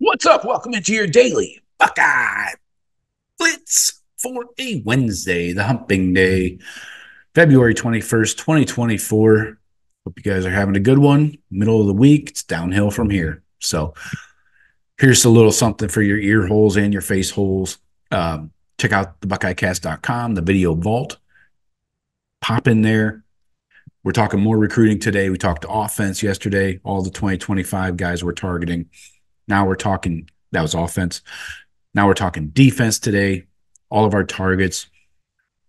What's up? Welcome into your Daily Buckeye Blitz for a Wednesday, the humping day, February 21st, 2024. Hope you guys are having a good one. Middle of the week, it's downhill from here. So here's a little something for your ear holes and your face holes. Check out the buckeyecast.com, the video vault. Pop in there. We're talking more recruiting today. We talked offense yesterday, all the 2025 guys we're targeting. Now we're talking, that was offense. Now we're talking defense today, all of our targets.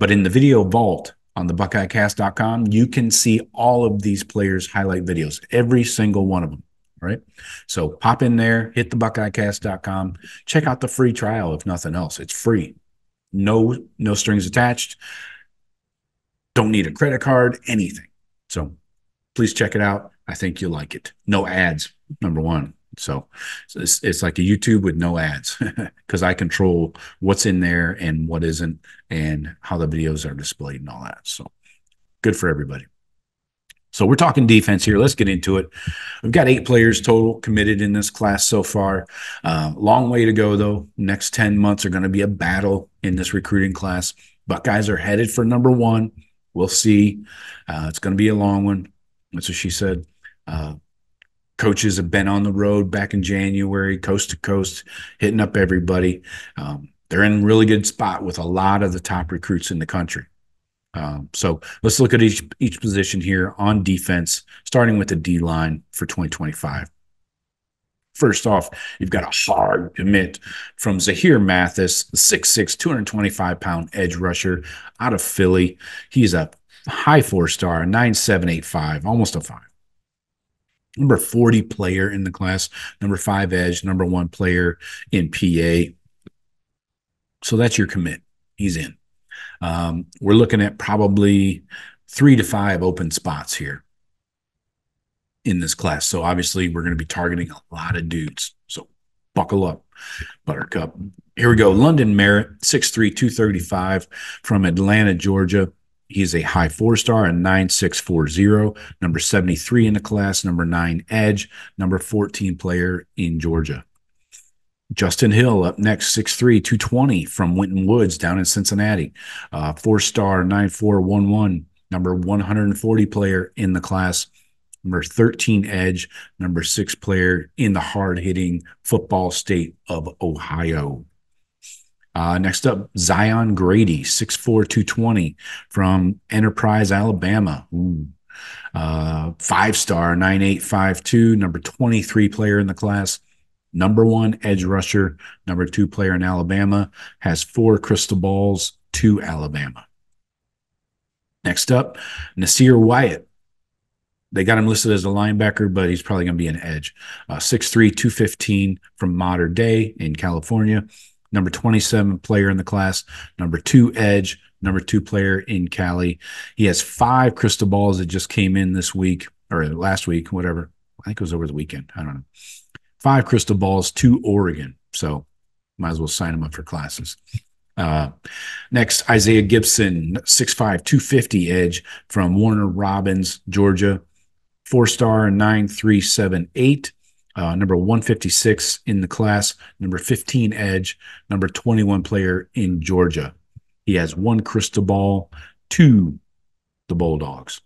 But in the video vault on the buckeyecast.com, you can see all of these players' highlight videos, every single one of them, right? So pop in there, hit the buckeyecast.com, check out the free trial if nothing else. It's free. No strings attached. Don't need a credit card, anything. So please check it out. I think you'll like it. No ads, number one. So it's like a YouTube with no ads because I control what's in there and what isn't and how the videos are displayed and all that. So good for everybody. So we're talking defense here. Let's get into it. We've got 8 players total committed in this class so far. Long way to go, though. Next 10 months are going to be a battle in this recruiting class. Buckeyes are headed for number 1. We'll see. It's going to be a long one. That's what she said. Coaches have been on the road back in January, coast to coast, hitting up everybody. They're in a really good spot with a lot of the top recruits in the country. So let's look at each position here on defense, starting with the D-line for 2025. First off, you've got a hard commit from Zahir Mathis, the 6'6", 225-pound edge rusher out of Philly. He's a high 4-star, 9.785, almost a 5. Number 40 player in the class, number 5 edge, number 1 player in PA. So that's your commit. He's in. We're looking at probably 3 to 5 open spots here in this class. So obviously we're going to be targeting a lot of dudes. So buckle up, Buttercup. Here we go. London Merritt, 6'3", 235 from Atlanta, Georgia. He's a high 4-star and 9.640, number 73 in the class, number 9 edge, number 14 player in Georgia. Justin Hill up next, 6'3", 220 from Winton Woods down in Cincinnati. 4-star, 9.411, number 140 player in the class, number 13 edge, number 6 player in the hard-hitting football state of Ohio. Next up, Zion Grady, 6'4", 220 from Enterprise, Alabama. 5-star, 9.852, number 23 player in the class, number 1 edge rusher, number 2 player in Alabama, has 4 crystal balls to Alabama. Next up, Nasir Wyatt. They got him listed as a linebacker, but he's probably going to be an edge. 6'3", 215 from Mater Dei in California. Number 27 player in the class, number 2 edge, number 2 player in Cali. He has 5 crystal balls that just came in this week or last week, whatever. I think it was over the weekend. I don't know. 5 crystal balls to Oregon. So might as well sign him up for classes. Next, Isaiah Gibson, 6'5", 250 edge from Warner Robins, Georgia. 4-star, 9.378. Number 156 in the class, number 15 edge, number 21 player in Georgia. He has 1 crystal ball to the Bulldogs.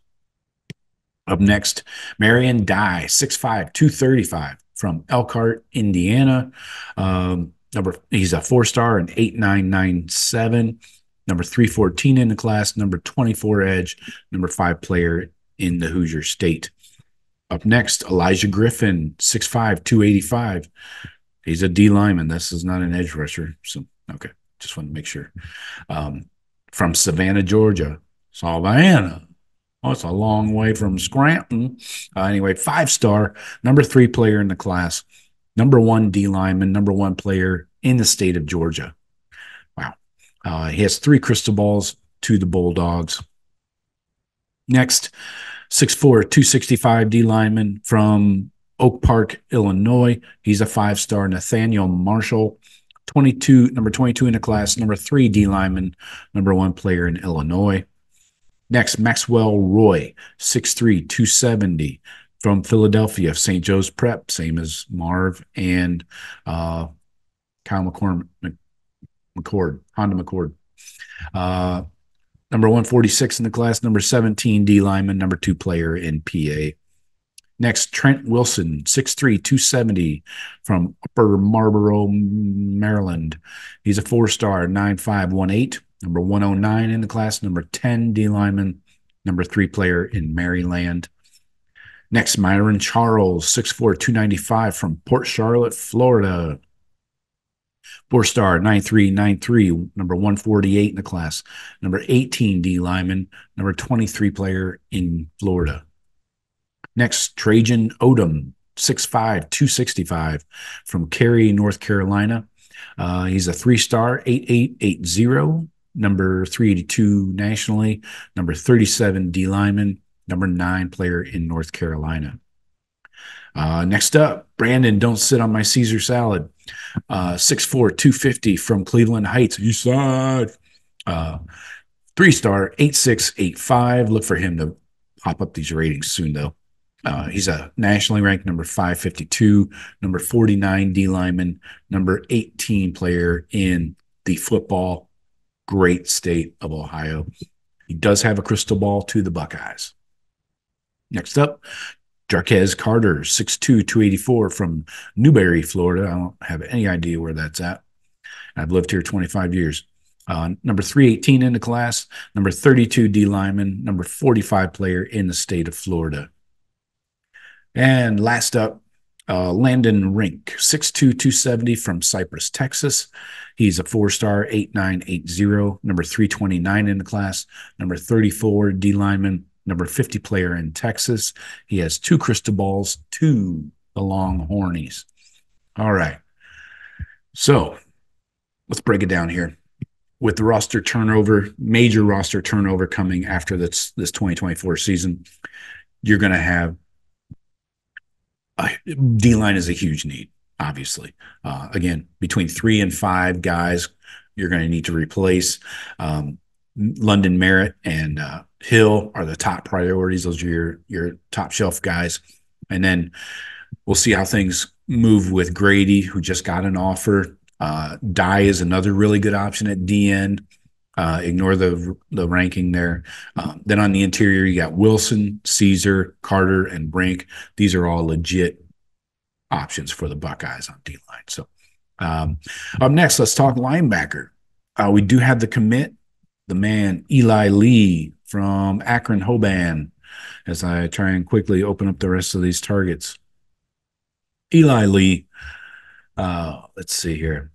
Up next, Marion Dye, 6'5", 235 from Elkhart, Indiana. He's a 4-star and 8.997. Number 314 in the class, number 24 edge, number 5 player in the Hoosier State. Up next, Elijah Griffin, 6'5", 285. He's a D lineman. This is not an edge rusher. So, okay, just want to make sure. From Savannah, Georgia. Savannah. Oh, it's a long way from Scranton. Anyway, 5-star, number 3 player in the class, number 1 D lineman, number 1 player in the state of Georgia. Wow. He has 3 crystal balls to the Bulldogs. Next, 6'4", 265 D lineman from Oak Park, Illinois. He's a 5-star. Nathaniel Marshall, number 22 in the class, number 3 D lineman, number 1 player in Illinois. Next, Maxwell Roy, 6'3", 270 from Philadelphia, St. Joe's Prep, same as Marv and Kyle Honda McCord. Number 146 in the class, number 17 D lineman, number 2 player in PA. Next, Trent Wilson, 6'3", 270 from Upper Marlboro, Maryland. He's a 4-star, 9'5", 1'8", number 109 in the class, number 10 D lineman, number 3 player in Maryland. Next, Myron Charles, 6'4", 295 from Port Charlotte, Florida. 4-star, 9'3", number 148 in the class, number 18 D lineman, number 23 player in Florida. Next, Trajan Odom, 6'5", 265 from Cary, North Carolina. He's a 3-star, 8880, number 382 nationally, number 37 D lineman, number 9 player in North Carolina. Next up, Brandon, don't sit on my Caesar salad. 6'4", 250 from Cleveland Heights, East Side. 3-star, 8685. Look for him to pop up these ratings soon, though. He's a nationally ranked number 552, number 49 D lineman, number 18 player in the football great state of Ohio. He does have a crystal ball to the Buckeyes. Next up, Jarquez Carter, 6'2", 284 from Newberry, Florida. I don't have any idea where that's at. I've lived here 25 years. Number 318 in the class, number 32 D lineman, number 45 player in the state of Florida. And last up, Landon Rink, 6'2", 270 from Cypress, Texas. He's a 4-star, 8980, number 329 in the class, number 34 D lineman, number 50 player in Texas. He has 2 crystal balls to the Longhornies. All right. So let's break it down here. With the roster turnover, major roster turnover coming after this 2024 season, you're going to have D-line is a huge need, obviously. Again, between 3 and 5 guys you're going to need to replace. London Merritt and Hill are the top priorities. Those are your top shelf guys. And then we'll see how things move with Grady, who just got an offer. Dye is another really good option at D-end. Ignore the ranking there. Then on the interior, you got Wilson, Caesar, Carter, and Brink. These are all legit options for the Buckeyes on D-line. So up next, let's talk linebacker. We do have the commit, the man Eli Lee from Akron Hoban, as I try and quickly open up the rest of these targets. Eli Lee, let's see here.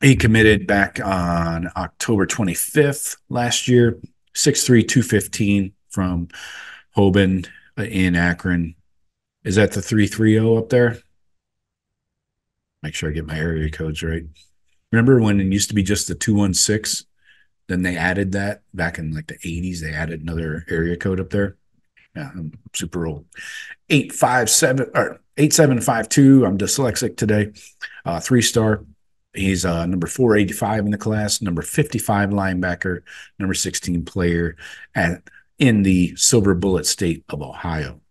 He committed back on October 25th last year, 6'3", 215 from Hoban in Akron. Is that the 330 up there? Make sure I get my area codes right. Remember when it used to be just the 216? Then they added that back in like the 80s. They added another area code up there. Yeah, I'm super old. 8752. I'm dyslexic today. 3-star. He's number 485 in the class, number 55 linebacker, number 16 player in the Silver Bullet state of Ohio.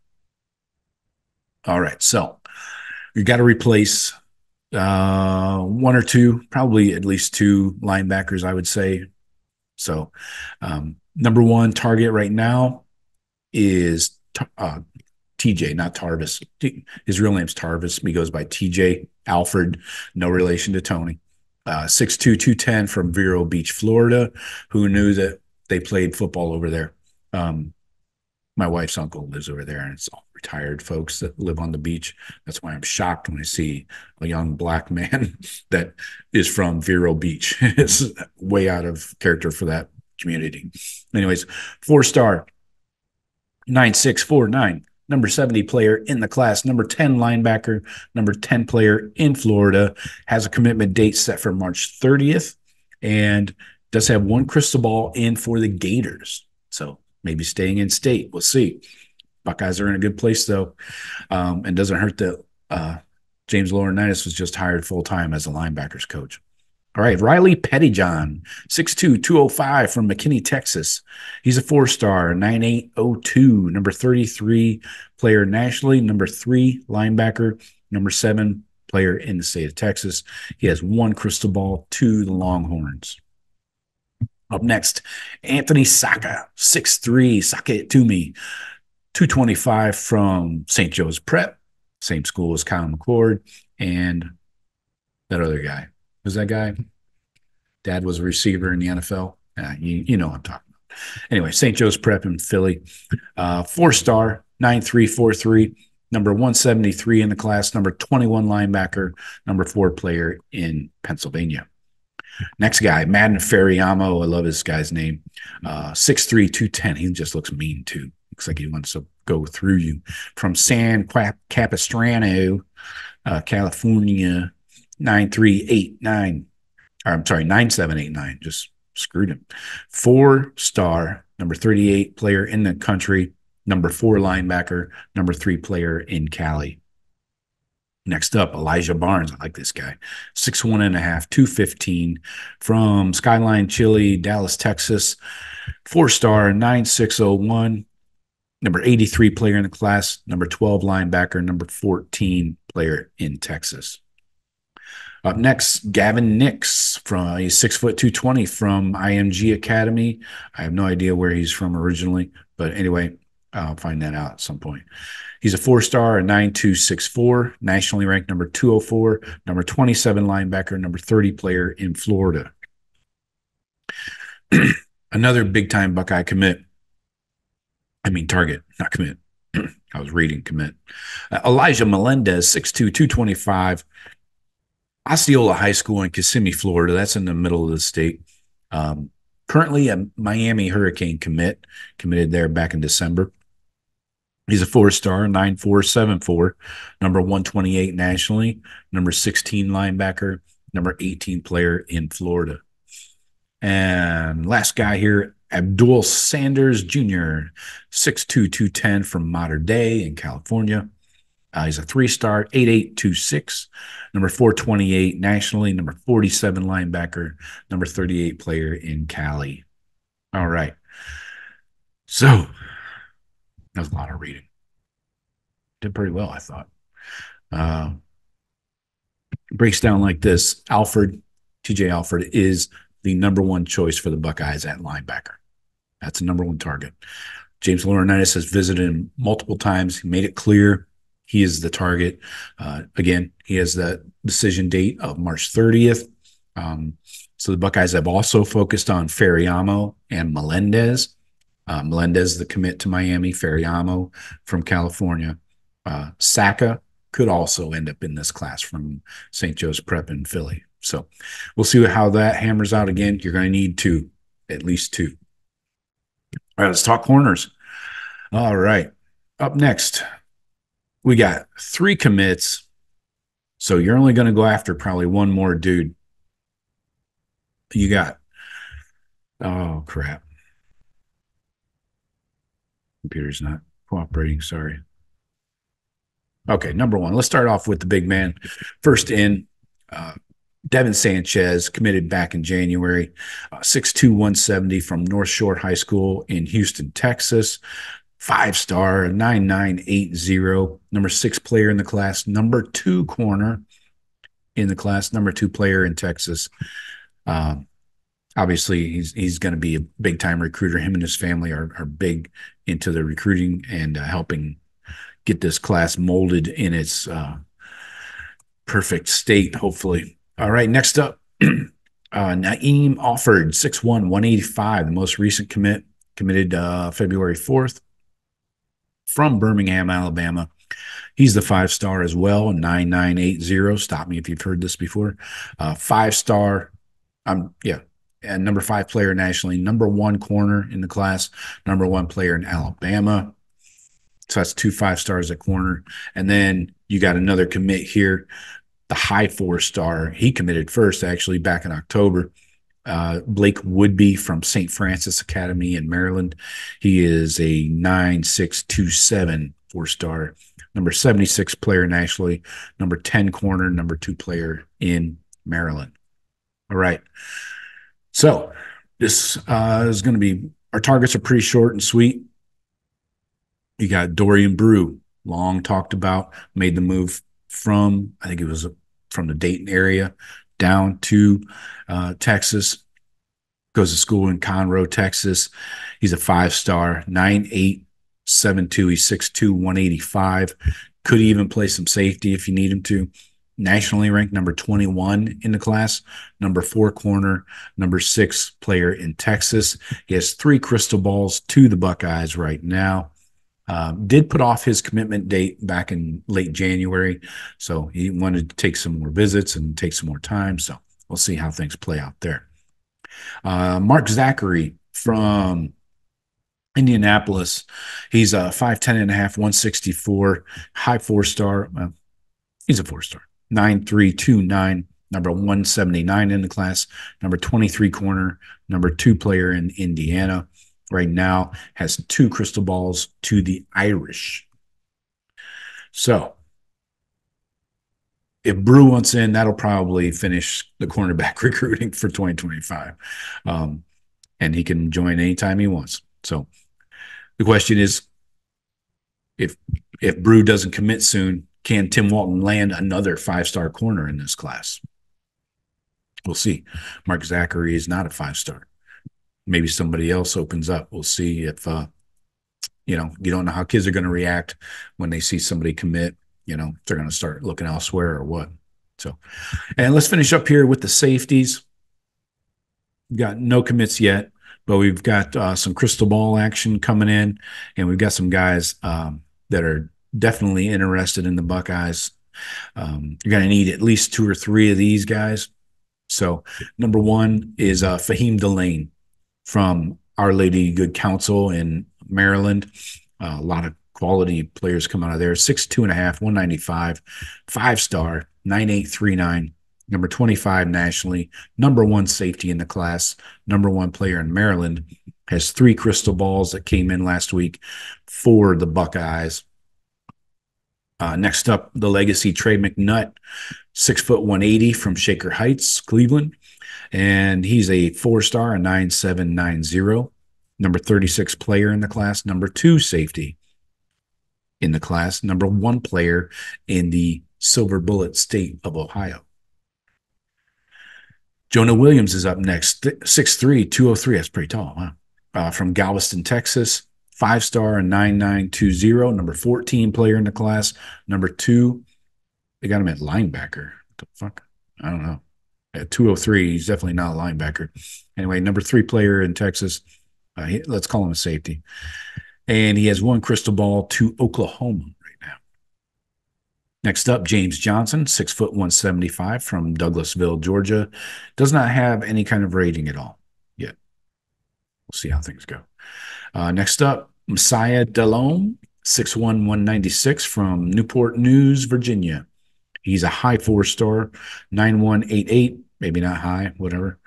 All right, so you got to replace 1 or 2, probably at least 2 linebackers, I would say. So number 1 target right now is TJ, not Tarvis. His real name's Tarvis. He goes by TJ Alford, no relation to Tony. 6'2", 210 from Vero Beach, Florida. Who knew that they played football over there? My wife's uncle lives over there, and it's all retired folks that live on the beach. That's why I'm shocked when I see a young black man that is from Vero Beach. It's way out of character for that community. Anyways, 4-star, 9649. Number 70 player in the class, number 10 linebacker, number 10 player in Florida, has a commitment date set for March 30th, and does have 1 crystal ball in for the Gators. So maybe staying in state. We'll see. Buckeyes are in a good place, though, and doesn't hurt that James Laurinaitis was just hired full-time as a linebackers coach. All right, Riley Pettyjohn, 6'2", 205 from McKinney, Texas. He's a 4-star, 9802, number 33 player nationally, number 3 linebacker, number 7 player in the state of Texas. He has 1 crystal ball to the Longhorns. Up next, Anthony Saka, 6'3", Saka it to me, 225 from St. Joe's Prep, same school as Kyle McCord, and that other guy. Who's that guy? Dad was a receiver in the NFL. You know what I'm talking about. Anyway, St. Joe's Prep in Philly. 4-star, 9343, number 173 in the class, number 21 linebacker, number 4 player in Pennsylvania. Next guy, Madden Ferriamo. I love this guy's name. 6'3", 210. He just looks mean, too. Looks like he wants to go through you. From San Capistrano, California, 9389. I'm sorry, 9789. Just screwed him. 4-star, number 38 player in the country, number 4 linebacker, number 3 player in Cali. Next up, Elijah Barnes. I like this guy. 6'1.5", 215 from Skyline Chili, Dallas, Texas. 4-star, 9601. Number 83 player in the class, number 12 linebacker, number 14 player in Texas. Up next, Gavin Nix. He's 6', 220 from IMG Academy. I have no idea where he's from originally, but anyway, I'll find that out at some point. He's a 4-star, a 9264, nationally ranked number 204, number 27 linebacker, number 30 player in Florida. Another big-time Buckeye commit. I mean target, not commit. I was reading commit. Elijah Melendez, 6'2", 225, Osceola High School in Kissimmee, Florida. That's in the middle of the state. Currently a Miami Hurricane committed there back in December. He's a 4-star, 9474, number 128 nationally, number 16 linebacker, number 18 player in Florida. And last guy here, Abdul Sanders Jr., 6'2", 210 from Mater Dei in California. He's a 3-star, 8826, number 428 nationally, number 47 linebacker, number 38 player in Cali. All right. So that was a lot of reading. Did pretty well, I thought. Breaks down like this. TJ Alford is the number 1 choice for the Buckeyes at linebacker. That's the number 1 target. James Laurinaitis has visited him multiple times. He made it clear he is the target. Again, he has that decision date of March 30th. So the Buckeyes have also focused on Ferriamo and Melendez. Melendez, the commit to Miami, Ferriamo from California. Saka could also end up in this class from St. Joe's Prep in Philly. So we'll see how that hammers out. Again, you're going to need 2, at least 2. All right, let's talk corners. All right, up next, we got 3 commits. So you're only going to go after probably 1 more dude. You got, oh, crap. Computer's not cooperating, sorry. Okay, number 1. Let's start off with the big man. First in, Devin Sanchez, committed back in January, 6'2", 170 from North Shore High School in Houston, Texas. 5-star, 9980, number 6 player in the class, number 2 corner in the class, number 2 player in Texas. Obviously, he's going to be a big-time recruiter. Him and his family are big into the recruiting and helping get this class molded in its perfect state, hopefully. All right, next up, Naeem Offord, 6'1", 185, the most recent committed February 4th from Birmingham, Alabama. He's the 5-star as well, 9980. Stop me if you've heard this before. 5-star, and number 5 player nationally, number 1 corner in the class, number 1 player in Alabama. So that's 2 5-stars at corner. And then you got another commit here, the high 4-star. He committed first, actually, back in October. Blake Woodby from St. Francis Academy in Maryland. He is a 9627 4-star, number 76 player nationally, number 10 corner, number 2 player in Maryland. All right. So this is going to be, our targets are pretty short and sweet. You got Dorian Brew, long talked about, made the move from, I think it was from the Dayton area down to Texas. Goes to school in Conroe, Texas. He's a 5-star, 9'8", 7'2". He's 6'2", 185. Could even play some safety if you need him to. Nationally ranked number 21 in the class, number 4 corner, number 6 player in Texas. He has 3 crystal balls to the Buckeyes right now. Did put off his commitment date back in late January, so he wanted to take some more visits and take some more time. So we'll see how things play out there. Mark Zachary from Indianapolis. He's a 5'10" and a half, 164, high 4-star. Well, he's a 4-star, 9'3", 2'9", number 179 in the class, number 23 corner, number 2 player in Indiana. Right now has 2 crystal balls to the Irish. So if Brew wants in, that'll probably finish the cornerback recruiting for 2025. And he can join anytime he wants. So the question is, if Brew doesn't commit soon, can Tim Walton land another 5-star corner in this class? We'll see. Mark Zachary is not a 5-star. Maybe somebody else opens up. We'll see if, you don't know how kids are going to react when they see somebody commit, if they're going to start looking elsewhere or what. So, and let's finish up here with the safeties. We've got no commits yet, but we've got some crystal ball action coming in, and we've got some guys that are definitely interested in the Buckeyes. You're going to need at least 2 or 3 of these guys. So number 1 is Fahim Delane from Our Lady Good Counsel in Maryland. A lot of quality players come out of there. 6'2" and a half, 195, 5-star, 9'8", 3'9", number 25 nationally, number 1 safety in the class, number 1 player in Maryland. Has 3 crystal balls that came in last week for the Buckeyes. Next up, the legacy Trey McNutt, 6', 180 from Shaker Heights, Cleveland. And he's a 4-star, a 9'7", 90, number 36 player in the class, number 2 safety in the class, number 1 player in the Silver Bullet State of Ohio. Jonah Williams is up next, 6'3", 203. That's pretty tall, huh? From Galveston, Texas, 5-star, a 9'9", 20, number 14 player in the class, number 2. They got him at linebacker. What the fuck? I don't know. At 203, he's definitely not a linebacker. Anyway, number 3 player in Texas. Let's call him a safety. And he has 1 crystal ball to Oklahoma right now. Next up, James Johnson, 6', 175 from Douglasville, Georgia. Does not have any kind of rating at all yet. We'll see how things go. Next up, Messiah Delhomme, 6'1", 196 from Newport News, Virginia. He's a high 4-star, 9188, maybe not high, whatever.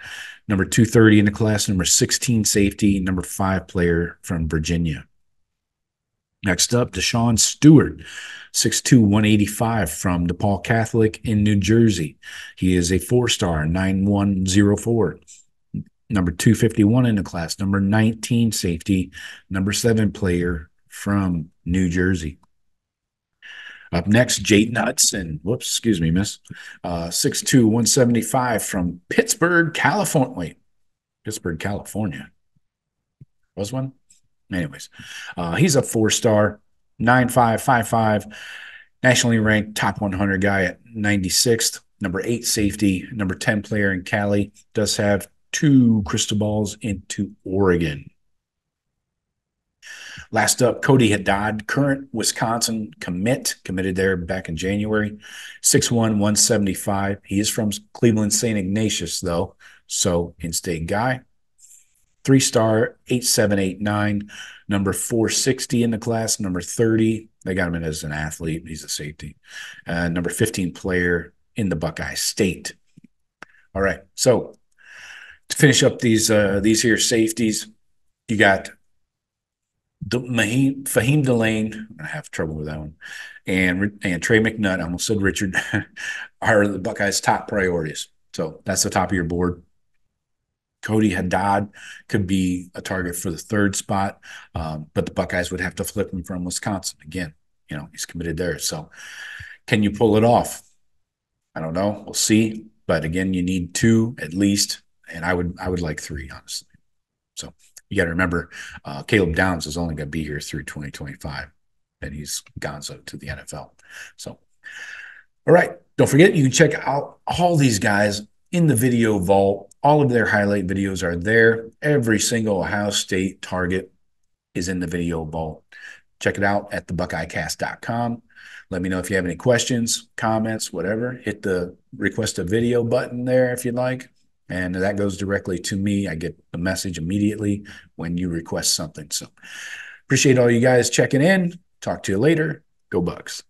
Number 230 in the class, number 16 safety, number 5 player from Virginia. Next up, Deshaun Stewart, 6'2", 185 from DePaul Catholic in New Jersey. He is a 4-star, 9104. Number 251 in the class, number 19 safety, number 7 player from New Jersey. Up next, Jaden Hudson. Whoops, excuse me, miss. 6'2", 175 from Pittsburgh, California. Wait, Pittsburgh, California. Was one? Anyways, he's a 4-star, 9'5", 5'5", nationally ranked top 100 guy at 96th. Number 8 safety, number 10 player in Cali. Does have 2 crystal balls into Oregon. Last up, Cody Haddad, current Wisconsin committed there back in January, 6'1", 175. He is from Cleveland St. Ignatius, though, so in-state guy. 3-star, 8789, number 460 in the class, number 30. They got him in as an athlete. He's a safety. Number 15 player in the Buckeye State. All right, so to finish up these here safeties, you got Fahim Delane, I have trouble with that one, and Trey McNutt, I almost said Richard, are the Buckeyes' top priorities. So that's the top of your board. Cody Haddad could be a target for the third spot, but the Buckeyes would have to flip him from Wisconsin again. He's committed there. So can you pull it off? I don't know. We'll see. But again, you need two at least, and I would like three, honestly. So you got to remember, Caleb Downs is only going to be here through 2025, and he's gonzo to the NFL. So, all right. Don't forget, you can check out all these guys in the video vault. All of their highlight videos are there. Every single Ohio State target is in the video vault. Check it out at thebuckeyecast.com. Let me know if you have any questions, comments, whatever. Hit the request a video button there if you'd like. And that goes directly to me. I get a message immediately when you request something. So appreciate all you guys checking in. Talk to you later. Go Bucks.